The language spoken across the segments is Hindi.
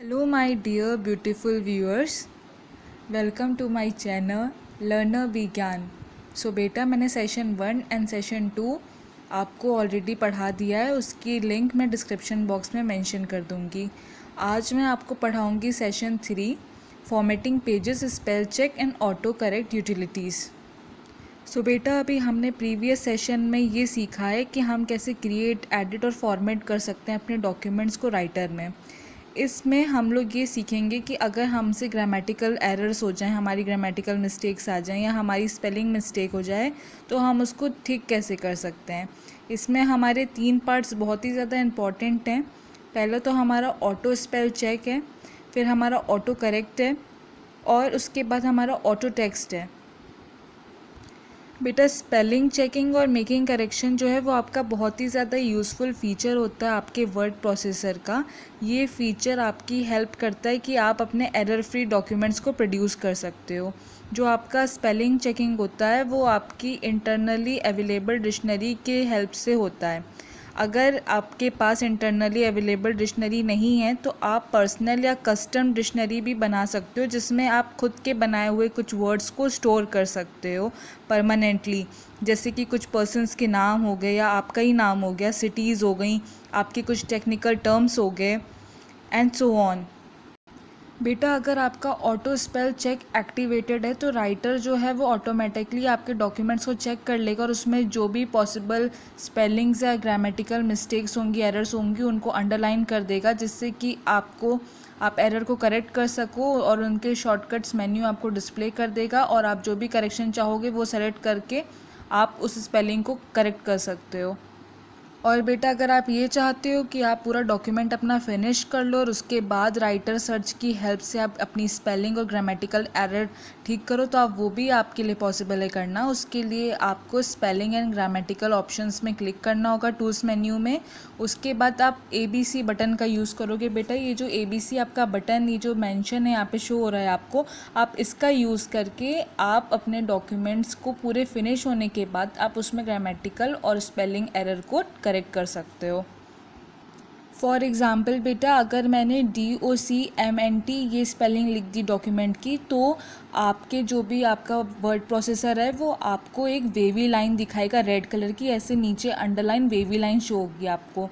Hello, my dear beautiful viewers. Welcome to my channel Learner Vigyan. सो बेटा मैंने सेशन 1 एंड सेशन 2 आपको ऑलरेडी पढ़ा दिया है, उसकी लिंक मैं डिस्क्रिप्शन बॉक्स में मेंशन कर दूँगी। आज मैं आपको पढ़ाऊँगी session 3 formatting pages, spell check and auto correct utilities. So बेटा अभी हमने प्रीवियस सेशन में ये सीखा है कि हम कैसे क्रिएट, एडिट और फॉर्मेट कर सकते हैं अपने डॉक्यूमेंट्स को राइटर में। इसमें हम लोग ये सीखेंगे कि अगर हमसे ग्रामेटिकल एरर्स हो जाएं, हमारी ग्रामेटिकल मिस्टेक्स आ जाएं या हमारी स्पेलिंग मिस्टेक हो जाए तो हम उसको ठीक कैसे कर सकते हैं। इसमें हमारे 3 पार्ट्स बहुत ही ज़्यादा इम्पॉर्टेंट हैं। पहले तो हमारा ऑटो स्पेल चेक है, फिर हमारा ऑटो करेक्ट है और उसके बाद हमारा ऑटो टेक्स्ट है। बेटा स्पेलिंग चेकिंग और मेकिंग करेक्शन जो है वो आपका बहुत ही ज़्यादा यूज़फुल फ़ीचर होता है आपके वर्ड प्रोसेसर का। ये फ़ीचर आपकी हेल्प करता है कि आप अपने एरर फ्री डॉक्यूमेंट्स को प्रोड्यूस कर सकते हो। जो आपका स्पेलिंग चेकिंग होता है वो आपकी इंटरनली अवेलेबल डिक्शनरी के हेल्प से होता है। अगर आपके पास इंटरनली अवेलेबल डिक्शनरी नहीं है तो आप पर्सनल या कस्टम डिक्शनरी भी बना सकते हो, जिसमें आप खुद के बनाए हुए कुछ वर्ड्स को स्टोर कर सकते हो परमानेंटली। जैसे कि कुछ पर्सन्स के नाम हो गए या आपका ही नाम हो गया, सिटीज़ हो गई, आपके कुछ टेक्निकल टर्म्स हो गए एंड सो ऑन। बेटा अगर आपका ऑटो स्पेल चेक एक्टिवेटेड है तो राइटर जो है वो ऑटोमेटिकली आपके डॉक्यूमेंट्स को चेक कर लेगा और उसमें जो भी पॉसिबल स्पेलिंग्स या ग्रामेटिकल मिस्टेक्स होंगी, एरर्स होंगी, उनको अंडरलाइन कर देगा, जिससे कि आप एरर को करेक्ट कर सको और उनके शॉर्टकट्स मेन्यू आपको डिस्प्ले कर देगा और आप जो भी करेक्शन चाहोगे वो सेलेक्ट करके आप उस स्पेलिंग को करेक्ट कर सकते हो। और बेटा अगर आप ये चाहते हो कि आप पूरा डॉक्यूमेंट अपना फिनिश कर लो और उसके बाद राइटर सर्च की हेल्प से आप अपनी स्पेलिंग और ग्रामेटिकल एरर ठीक करो, तो आप वो भी आपके लिए पॉसिबल है करना। उसके लिए आपको स्पेलिंग एंड ग्रामेटिकल ऑप्शंस में क्लिक करना होगा टूल्स मेन्यू में। उसके बाद आप ABC बटन का यूज़ करोगे। बेटा ये जो ABC आपका बटन, ये जो मेंशन है यहाँ पे शो हो रहा है आपको, आप इसका यूज़ करके आप अपने डॉक्यूमेंट्स को पूरे फिनिश होने के बाद आप उसमें ग्रामेटिकल और स्पेलिंग एरर को करेक्ट कर सकते हो। फॉर एग्ज़ाम्पल बेटा अगर मैंने DOCMNT ये स्पेलिंग लिख दी डॉक्यूमेंट की, तो आपके जो भी आपका वर्ड प्रोसेसर है वो आपको एक वेवी लाइन दिखाएगा रेड कलर की। ऐसे नीचे अंडरलाइन वेवी लाइन शो होगी आपको,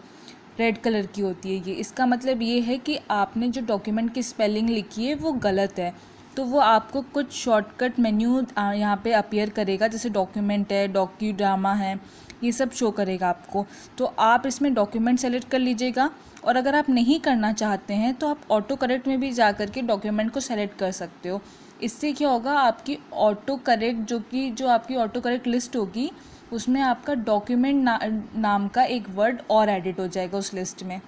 रेड कलर की होती है ये। इसका मतलब ये है कि आपने जो डॉक्यूमेंट की स्पेलिंग लिखी है वो गलत है। तो वो आपको कुछ शॉर्टकट मेन्यू यहाँ पे अपीयर करेगा, जैसे डॉक्यूमेंट है, डॉक्यूड्रामा है, ये सब शो करेगा आपको। तो आप इसमें डॉक्यूमेंट सेलेक्ट कर लीजिएगा और अगर आप नहीं करना चाहते हैं तो आप ऑटो करेक्ट में भी जा कर के डॉक्यूमेंट को सेलेक्ट कर सकते हो। इससे क्या होगा, आपकी ऑटो करेक्ट जो आपकी ऑटो करेक्ट लिस्ट होगी उसमें आपका डॉक्यूमेंट नाम का एक वर्ड और एडिट हो जाएगा उस लिस्ट में।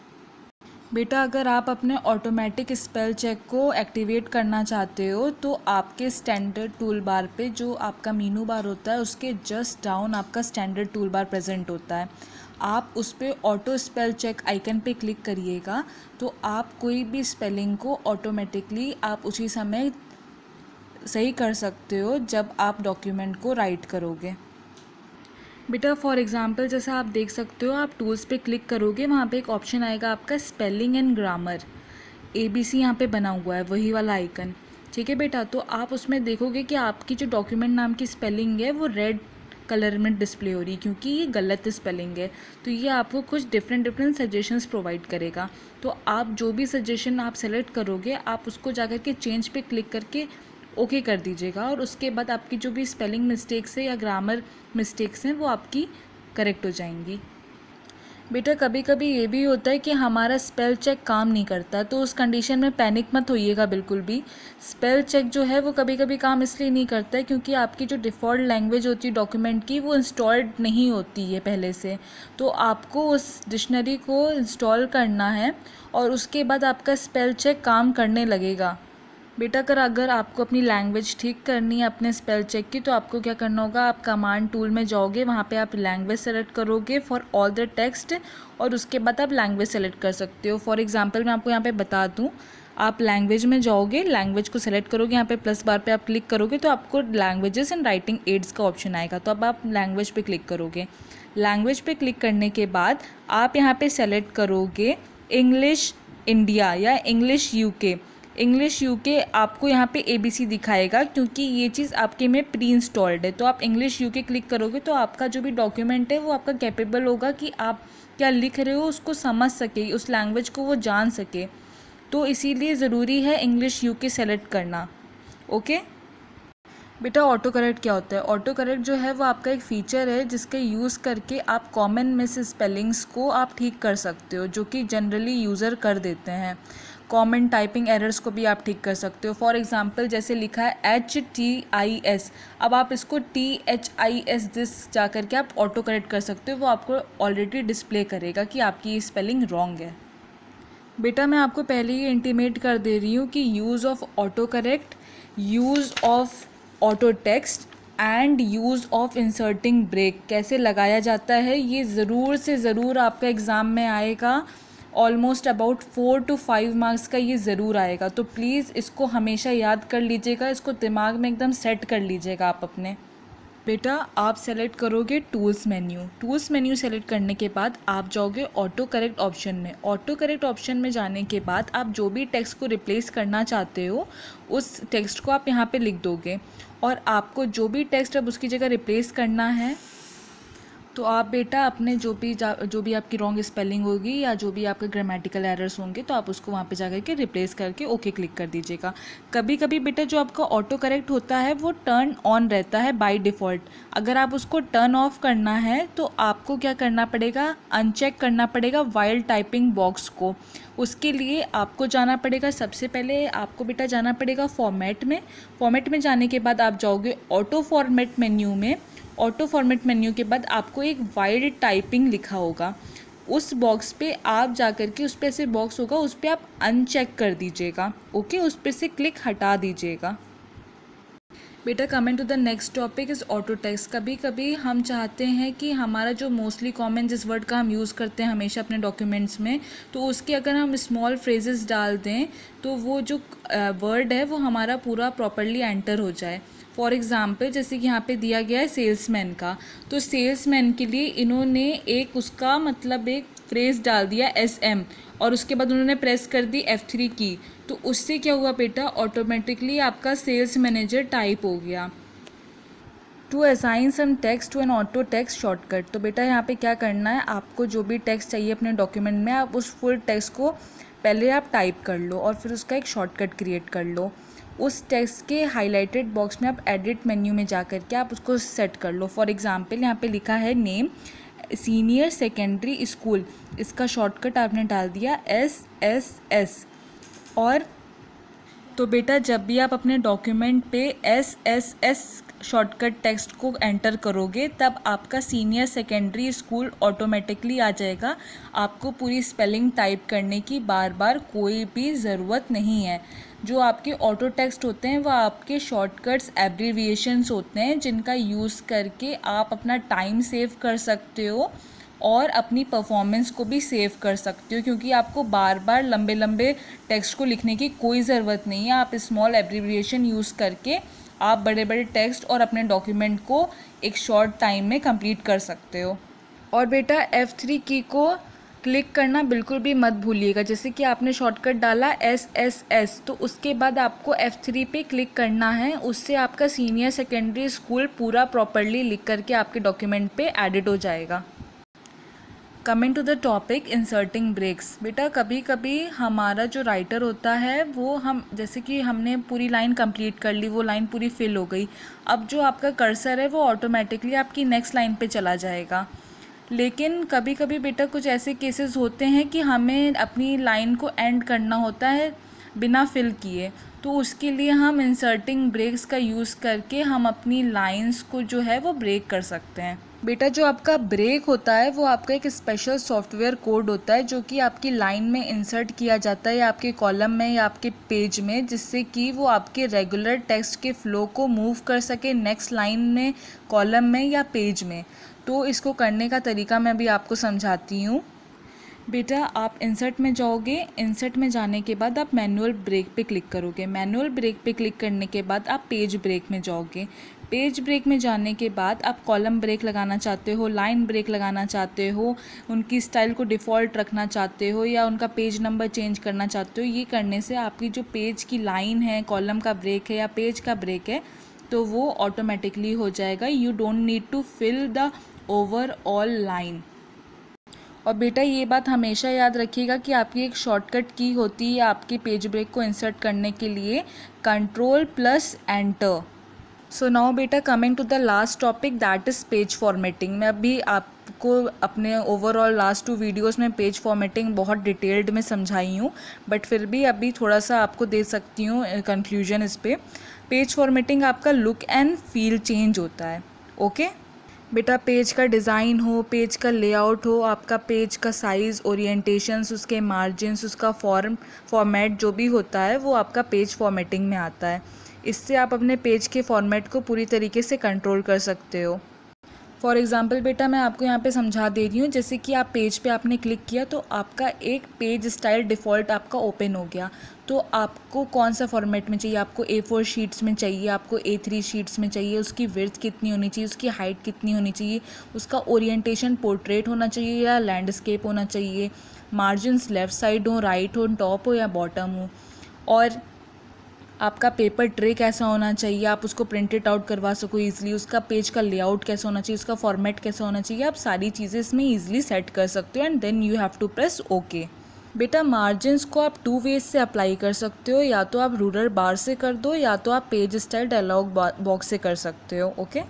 बेटा अगर आप अपने ऑटोमेटिक स्पेल चेक को एक्टिवेट करना चाहते हो तो आपके स्टैंडर्ड टूल बार पे जो आपका मीनू बार होता है उसके जस्ट डाउन आपका स्टैंडर्ड टूल बार प्रेजेंट होता है। आप उस पर ऑटो स्पेल चेक आइकन पे क्लिक करिएगा तो आप कोई भी स्पेलिंग को ऑटोमेटिकली आप उसी समय सही कर सकते हो जब आप डॉक्यूमेंट को राइट करोगे। बेटा फॉर एग्ज़ाम्पल जैसा आप देख सकते हो, आप टूल्स पे क्लिक करोगे, वहाँ पे एक ऑप्शन आएगा आपका स्पेलिंग एंड ग्रामर। ABC यहाँ पे बना हुआ है, वही वाला आइकन। ठीक है बेटा, तो आप उसमें देखोगे कि आपकी जो डॉक्यूमेंट नाम की स्पेलिंग है वो रेड कलर में डिस्प्ले हो रही है क्योंकि ये गलत स्पेलिंग है। तो ये आपको कुछ डिफरेंट सजेशंस प्रोवाइड करेगा। तो आप जो भी सजेशन आप सेलेक्ट करोगे आप उसको जाकर के चेंज पे क्लिक करके ओके कर दीजिएगा और उसके बाद आपकी जो भी स्पेलिंग मिस्टेक्स है या ग्रामर मिस्टेक्स हैं वो आपकी करेक्ट हो जाएंगी। बेटा कभी कभी ये भी होता है कि हमारा स्पेल चेक काम नहीं करता, तो उस कंडीशन में पैनिक मत होइएगा बिल्कुल भी। स्पेल चेक जो है वो कभी कभी काम इसलिए नहीं करता है क्योंकि आपकी जो डिफ़ॉल्ट लैंग्वेज होती है डॉक्यूमेंट की वो इंस्टॉल्ड नहीं होती है पहले से। तो आपको उस डिक्शनरी को इंस्टॉल करना है और उसके बाद आपका स्पेल चेक काम करने लगेगा। बेटा अगर आपको अपनी लैंग्वेज ठीक करनी है अपने स्पेल चेक की, तो आपको क्या करना होगा, आप कमांड टूल में जाओगे, वहाँ पे आप लैंग्वेज सेलेक्ट करोगे फॉर ऑल द टेक्स्ट और उसके बाद आप लैंग्वेज सेलेक्ट कर सकते हो। फॉर एग्जांपल मैं आपको यहाँ पे बता दूँ, आप लैंग्वेज में जाओगे, लैंग्वेज को सेलेक्ट करोगे, यहाँ पे प्लस बार पे आप क्लिक करोगे तो आपको लैंग्वेजेस एंड राइटिंग एड्स का ऑप्शन आएगा। तो अब आप लैंग्वेज पे क्लिक करोगे। लैंग्वेज पे क्लिक करने के बाद आप यहाँ पे सेलेक्ट करोगे इंग्लिश इंडिया या इंग्लिश यूके। इंग्लिश यूके आपको यहाँ पे ABC दिखाएगा क्योंकि ये चीज़ आपके में प्री इंस्टॉल्ड है। तो आप इंग्लिश यूके क्लिक करोगे तो आपका जो भी डॉक्यूमेंट है वो आपका कैपेबल होगा कि आप क्या लिख रहे हो उसको समझ सके, उस लैंग्वेज को वो जान सके। तो इसीलिए ज़रूरी है इंग्लिश यूके सेलेक्ट करना। ओके बेटा, ऑटो करेक्ट क्या होता है? ऑटो करेक्ट जो है वो आपका एक फ़ीचर है जिसके यूज़ करके आप कॉमन मिस स्पेलिंग्स को आप ठीक कर सकते हो, जो कि जनरली यूज़र कर देते हैं। कॉमन टाइपिंग एरर्स को भी आप ठीक कर सकते हो। फॉर एग्जांपल जैसे लिखा है HTIS, अब आप इसको THIS दिस जा करके आप ऑटो करेक्ट कर सकते हो, वो आपको ऑलरेडी डिस्प्ले करेगा कि आपकी ये स्पेलिंग रॉन्ग है। बेटा मैं आपको पहले ही इंटीमेट कर दे रही हूँ कि use of auto correct, use of auto text and use of inserting break कैसे लगाया जाता है, ये ज़रूर से ज़रूर आपका एग्ज़ाम में आएगा। ऑलमोस्ट अबाउट 4 to 5 मार्क्स का ये ज़रूर आएगा। तो प्लीज़ इसको हमेशा याद कर लीजिएगा, इसको दिमाग में एकदम सेट कर लीजिएगा आप अपने। बेटा आप सेलेक्ट करोगे tools menu. Tools menu select करने के बाद आप जाओगे ऑटो करेक्ट ऑप्शन में। ऑटो करेक्ट ऑप्शन में जाने के बाद आप जो भी टेक्स्ट को रिप्लेस करना चाहते हो उस टेक्स्ट को आप यहाँ पे लिख दोगे, और आपको जो भी टेक्स्ट अब उसकी जगह रिप्लेस करना है तो आप बेटा अपने जो भी आपकी रॉन्ग स्पेलिंग होगी या जो भी आपके ग्रामेटिकल एरर्स होंगे तो आप उसको वहाँ पे जा करके रिप्लेस करके ओके क्लिक कर दीजिएगा। कभी कभी बेटा जो आपका ऑटो करेक्ट होता है वो टर्न ऑन रहता है बाय डिफ़ॉल्ट। अगर आप उसको टर्न ऑफ करना है तो आपको क्या करना पड़ेगा, अनचेक करना पड़ेगा वाइल टाइपिंग बॉक्स को। उसके लिए आपको जाना पड़ेगा, सबसे पहले आपको बेटा जाना पड़ेगा फॉर्मेट में। फॉर्मेट में जाने के बाद आप जाओगे ऑटो फॉर्मेट मेन्यू में। ऑटो फॉर्मेट मेन्यू के बाद आपको एक वाइड टाइपिंग लिखा होगा, उस बॉक्स पे आप जा कर के, उस पे ऐसे बॉक्स होगा उस पे आप अनचेक कर दीजिएगा। ओके, उस पे से क्लिक हटा दीजिएगा। बेटा coming to the next topic is auto text. कभी कभी हम चाहते हैं कि हमारा जो मोस्टली कॉमन जिस वर्ड का हम यूज़ करते हैं हमेशा अपने डॉक्यूमेंट्स में, तो उसके अगर हम स्मॉल फ्रेजेस डाल दें तो वो जो वर्ड है वो हमारा पूरा प्रॉपरली एंटर हो जाए। फॉर एग्ज़ाम्पल जैसे कि यहाँ पे दिया गया है सेल्समैन का, तो सेल्समैन के लिए इन्होंने एक उसका मतलब एक फ्रेज़ डाल दिया SM, और उसके बाद उन्होंने प्रेस कर दी F3 की, तो उससे क्या हुआ बेटा, ऑटोमेटिकली आपका सेल्स मैनेजर टाइप हो गया। To assign some text to an auto text shortcut. तो बेटा यहाँ पे क्या करना है, आपको जो भी टेक्स्ट चाहिए अपने डॉक्यूमेंट में आप उस फुल टेक्स्ट को पहले आप टाइप कर लो और फिर उसका एक शॉर्टकट क्रिएट कर लो। उस टेक्स्ट के हाईलाइटेड बॉक्स में आप एडिट मेन्यू में जा कर के आप उसको सेट कर लो। फॉर एग्जांपल यहाँ पे लिखा है नेम सीनियर सेकेंडरी स्कूल, इसका शॉर्टकट आपने डाल दिया SSS। और तो बेटा जब भी आप अपने डॉक्यूमेंट पे SSS शॉर्टकट टेक्स्ट को एंटर करोगे तब आपका सीनियर सेकेंडरी स्कूल ऑटोमेटिकली आ जाएगा। आपको पूरी स्पेलिंग टाइप करने की बार बार कोई भी ज़रूरत नहीं है। जो आपके ऑटो टेक्स्ट होते हैं वो आपके शॉर्टकट्स एब्रीविएशंस होते हैं जिनका यूज़ करके आप अपना टाइम सेव कर सकते हो और अपनी परफॉर्मेंस को भी सेव कर सकते हो, क्योंकि आपको बार बार लंबे लंबे टेक्स्ट को लिखने की कोई ज़रूरत नहीं है। आप स्मॉल एब्रीविएशन यूज़ करके आप बड़े बड़े टेक्स्ट और अपने डॉक्यूमेंट को एक शॉर्ट टाइम में कंप्लीट कर सकते हो। और बेटा F3 की को क्लिक करना बिल्कुल भी मत भूलिएगा। जैसे कि आपने शॉर्टकट डाला SSS, तो उसके बाद आपको F3 पे क्लिक करना है, उससे आपका सीनियर सेकेंडरी स्कूल पूरा प्रॉपरली लिख करके आपके डॉक्यूमेंट पे एडिट हो जाएगा। Coming to the topic inserting breaks. बेटा कभी कभी हमारा जो राइटर होता है वो हम जैसे कि हमने पूरी लाइन कंप्लीट कर ली, वो लाइन पूरी फिल हो गई, अब जो आपका कर्सर है वो ऑटोमेटिकली आपकी नेक्स्ट लाइन पे चला जाएगा। लेकिन कभी कभी बेटा कुछ ऐसे केसेस होते हैं कि हमें अपनी लाइन को एंड करना होता है बिना फिल किए, तो उसके लिए हम इंसर्टिंग ब्रेक्स का यूज़ करके हम अपनी लाइंस को जो है वो ब्रेक कर सकते हैं। बेटा जो आपका ब्रेक होता है वो आपका एक स्पेशल सॉफ्टवेयर कोड होता है जो कि आपकी लाइन में इंसर्ट किया जाता है या आपके कॉलम में या आपके पेज में, जिससे कि वो आपके रेगुलर टेक्स्ट के फ्लो को मूव कर सके नेक्स्ट लाइन में, कॉलम में या पेज में। तो इसको करने का तरीका मैं अभी आपको समझाती हूँ। बेटा आप इंसर्ट में जाओगे, इंसर्ट में जाने के बाद आप मैनुअल ब्रेक पे क्लिक करोगे, मैनुअल ब्रेक पे क्लिक करने के बाद आप पेज ब्रेक में जाओगे, पेज ब्रेक में जाने के बाद आप कॉलम ब्रेक लगाना चाहते हो, लाइन ब्रेक लगाना चाहते हो, उनकी स्टाइल को डिफ़ॉल्ट रखना चाहते हो या उनका पेज नंबर चेंज करना चाहते हो। ये करने से आपकी जो पेज की लाइन है, कॉलम का ब्रेक है या पेज का ब्रेक है, तो वो ऑटोमेटिकली हो जाएगा। You don't need to fill the overall line. और बेटा ये बात हमेशा याद रखिएगा कि आपकी एक शॉर्टकट की होती है आपके पेज ब्रेक को इंसर्ट करने के लिए, Ctrl+Enter। सो नाउ बेटा coming to the last topic, that is page formatting. मैं अभी आपको अपने ओवरऑल लास्ट 2 वीडियोस में पेज फॉर्मेटिंग बहुत डिटेल्ड में समझाई हूँ, बट फिर भी अभी थोड़ा सा आपको दे सकती हूँ कंक्लूजन इस पे। पेज फॉर्मेटिंग आपका लुक एंड फील चेंज होता है। ओके बेटा, पेज का डिज़ाइन हो, पेज का लेआउट हो, आपका पेज का साइज़, ओरिएंटेशंस, उसके मार्जिन्स, उसका फॉर्मेट जो भी होता है वो आपका पेज फॉर्मेटिंग में आता है। इससे आप अपने पेज के फॉर्मेट को पूरी तरीके से कंट्रोल कर सकते हो। फॉर एग्ज़ाम्पल बेटा मैं आपको यहाँ पे समझा दे रही हूँ, जैसे कि आप पेज पे आपने क्लिक किया तो आपका एक पेज स्टाइल डिफ़ॉल्ट आपका ओपन हो गया। तो आपको कौन सा फॉर्मेट में चाहिए, आपको A4 शीट्स में चाहिए, आपको A3 शीट्स में चाहिए, उसकी विड्थ कितनी होनी चाहिए, उसकी हाइट कितनी होनी चाहिए, उसका ओरिएंटेशन पोर्ट्रेट होना चाहिए या लैंडस्केप होना चाहिए, मार्जिन्स लेफ़्ट साइड हो, राइट हो, टॉप हो या बॉटम हो, और आपका पेपर ट्रे कैसा होना चाहिए, आप उसको प्रिंटेड आउट करवा सको ईज़िली, उसका पेज का लेआउट कैसा होना चाहिए, उसका फॉर्मेट कैसा होना चाहिए, आप सारी चीज़ें इसमें ईजिली सेट कर सकते हो and then you have to press okay. बेटा मार्जिन्स को आप 2 वेज से अप्लाई कर सकते हो, या तो आप रूलर बार से कर दो या तो आप पेज स्टाइल डायलॉग बॉक्स से कर सकते हो। ओके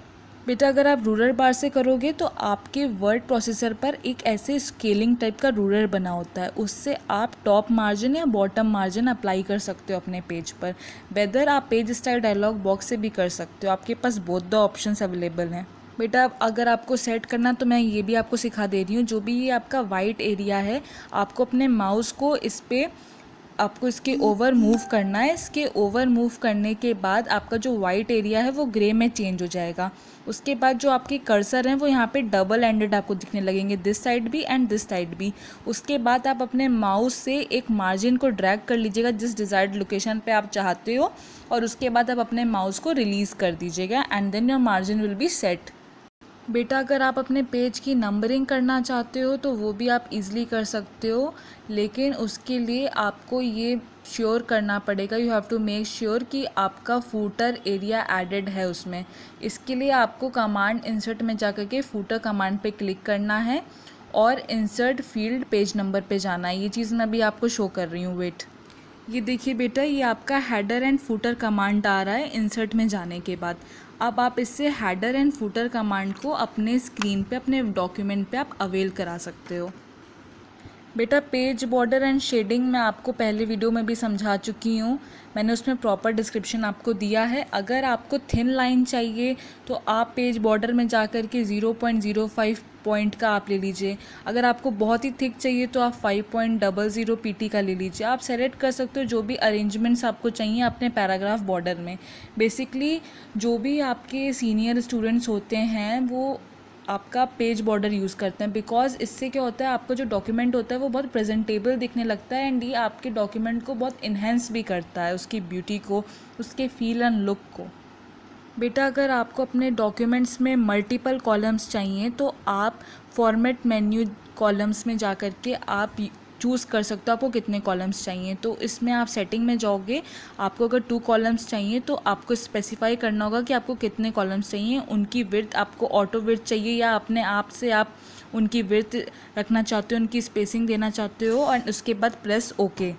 बेटा, अगर आप रूलर बार से करोगे तो आपके वर्ड प्रोसेसर पर एक ऐसे स्केलिंग टाइप का रूलर बना होता है, उससे आप टॉप मार्जिन या बॉटम मार्जिन अप्लाई कर सकते हो अपने पेज पर। वेदर आप पेज स्टाइल डायलॉग बॉक्स से भी कर सकते हो, आपके पास बोथ द ऑप्शंस अवेलेबल हैं। बेटा अगर आपको सेट करना तो मैं ये भी आपको सिखा दे रही हूँ। जो भी ये आपका वाइट एरिया है, आपको अपने माउस को इस पर आपको इसके ओवर मूव करना है। इसके ओवर मूव करने के बाद आपका जो वाइट एरिया है वो ग्रे में चेंज हो जाएगा। उसके बाद जो आपके कर्सर हैं वो यहाँ पे डबल एंडेड आपको दिखने लगेंगे, दिस साइड भी एंड दिस साइड भी। उसके बाद आप अपने माउस से एक मार्जिन को ड्रैग कर लीजिएगा जिस डिज़ायर्ड लोकेशन पे आप चाहते हो, और उसके बाद आप अपने माउस को रिलीज़ कर दीजिएगा and then your margin will be set. बेटा अगर आप अपने पेज की नंबरिंग करना चाहते हो तो वो भी आप इजीली कर सकते हो, लेकिन उसके लिए आपको ये श्योर करना पड़ेगा, you have to make sure कि आपका फूटर एरिया एडेड है उसमें। इसके लिए आपको कमांड इंसर्ट में जाकर के फूटर कमांड पे क्लिक करना है और इंसर्ट फील्ड पेज नंबर पे जाना है। ये चीज़ मैं अभी आपको शो कर रही हूँ, वेट। ये देखिए बेटा, ये आपका हेडर एंड फूटर कमांड आ रहा है इंसर्ट में जाने के बाद। अब आप इससे हेडर एंड फूटर कमांड को अपने स्क्रीन पे, अपने डॉक्यूमेंट पे आप अवेल करा सकते हो। बेटा पेज बॉर्डर एंड शेडिंग मैं आपको पहले वीडियो में भी समझा चुकी हूँ, मैंने उसमें प्रॉपर डिस्क्रिप्शन आपको दिया है। अगर आपको थिन लाइन चाहिए तो आप पेज बॉर्डर में जाकर के 0.05 पॉइंट का आप ले लीजिए। अगर आपको बहुत ही थिक चाहिए तो आप 5.00 PT का ले लीजिए। आप सेलेक्ट कर सकते हो जो भी अरेंजमेंट्स आपको चाहिए अपने पैराग्राफ बॉर्डर में। बेसिकली जो भी आपके सीनियर स्टूडेंट्स होते हैं वो आपका पेज बॉर्डर यूज़ करते हैं, बिकॉज इससे क्या होता है, आपका जो डॉक्यूमेंट होता है वो बहुत प्रेजेंटेबल दिखने लगता है एंड ये आपके डॉक्यूमेंट को बहुत इन्हेंस भी करता है, उसकी ब्यूटी को, उसके फील एंड लुक को। बेटा अगर आपको अपने डॉक्यूमेंट्स में मल्टीपल कॉलम्स चाहिए तो आप फॉर्मेट मेन्यू कॉलम्स में जाकर के आप चूज़ कर सकते हो आपको कितने कॉलम्स चाहिए। तो इसमें आप सेटिंग में जाओगे, आपको अगर 2 कॉलम्स चाहिए तो आपको स्पेसिफाई करना होगा कि आपको कितने कॉलम्स चाहिए, उनकी विड्थ आपको ऑटो विड्थ चाहिए या अपने आप से आप उनकी विड्थ रखना चाहते हो, उनकी स्पेसिंग देना चाहते हो, और उसके बाद प्रेस ओके।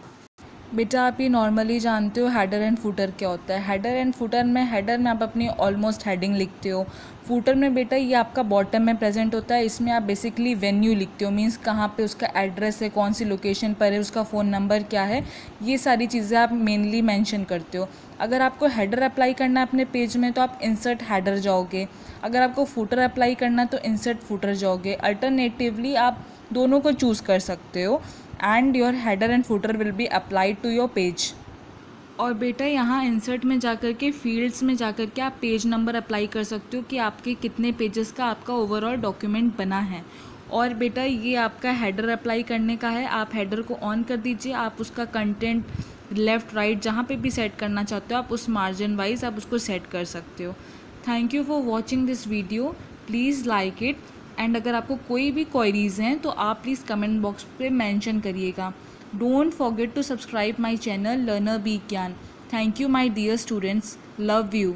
बेटा आप ये नॉर्मली जानते हो हेडर एंड फूटर क्या होता है। हेडर एंड फूटर में, हेडर में आप अपनी ऑलमोस्ट हेडिंग लिखते हो, फूटर में बेटा ये आपका बॉटम में प्रेजेंट होता है, इसमें आप बेसिकली वेन्यू लिखते हो, मींस कहाँ पे उसका एड्रेस है, कौन सी लोकेशन पर है, उसका फ़ोन नंबर क्या है, ये सारी चीज़ें आप मेनली मेंशन करते हो। अगर आपको हेडर अप्लाई करना है अपने पेज में तो आप इंसर्ट हेडर जाओगे, अगर आपको फूटर अप्लाई करना है तो इंसर्ट फूटर जाओगे। अल्टरनेटिवली आप दोनों को चूज़ कर सकते हो and your header and footer will be applied to your page. और बेटा यहाँ इंसर्ट में जाकर के फील्ड्स में जाकर के आप पेज नंबर अप्लाई कर सकते हो कि आपके कितने पेजेस का आपका ओवरऑल डॉक्यूमेंट बना है। और बेटा ये आपका हेडर अप्लाई करने का है, आप हेडर को ऑन कर दीजिए, आप उसका कंटेंट लेफ़्ट राइट जहाँ पे भी सेट करना चाहते हो आप उस मार्जिन वाइज आप उसको सेट कर सकते हो। Thank you for watching this video, please like it and अगर आपको कोई भी क्वेरीज हैं तो आप प्लीज़ कमेंट बॉक्स पे मेंशन करिएगा। Don't forget to subscribe my channel learner be Gyan. Thank you my dear students, love you.